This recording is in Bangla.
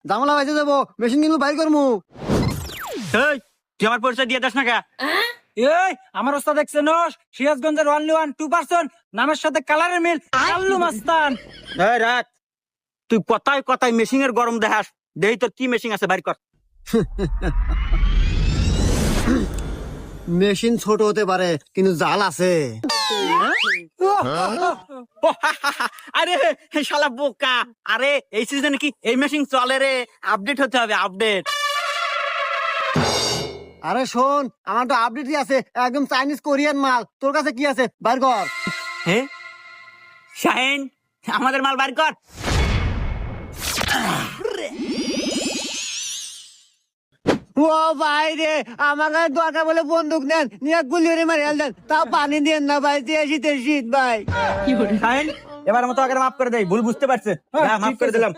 জামালা বাইতে যাবো, মেশিন কিন্তু বাইর করমু। এই তুই আমার পরিচয় দিয়ে দাস না কে? এই আমার ওস্তাদ দেখছেন সিরাজগঞ্জের 1-2% নামের সাথে কালারের মিল আল্লু মাস্তান। এই রাখ, তুই কথায় কথায় মেশিং এর গরম দেখাস। দেই তোর কি মেশিং আছে বাইর কর। মেশিন ছোট হতে পারে কিন্তু জাল আছে। আরে শালা বোকা, আরে এই সিজনে কি এই মেশিন চলে রে? আপডেট হতে হবে, আপডেট। আরে শোন, আমার তো আপডেটই আছে, একদম চাইনিজ কোরিয়ান মাল। তোর কাছে কি আছে বাইর কর। হে শাহিন, আমাদের মাল বাইর কর। ও ভাই রে, আমার কাছে দরকার বলে বন্দুক নেন, নিয়ে গুলি মারি দেন, তাও পানি দেন না ভাই, শীতের শীত ভাই। শাহিন, এবার মতো আগে মাফ করে দেই, ভুল বুঝতে পারছে। মাফ করে দিলাম।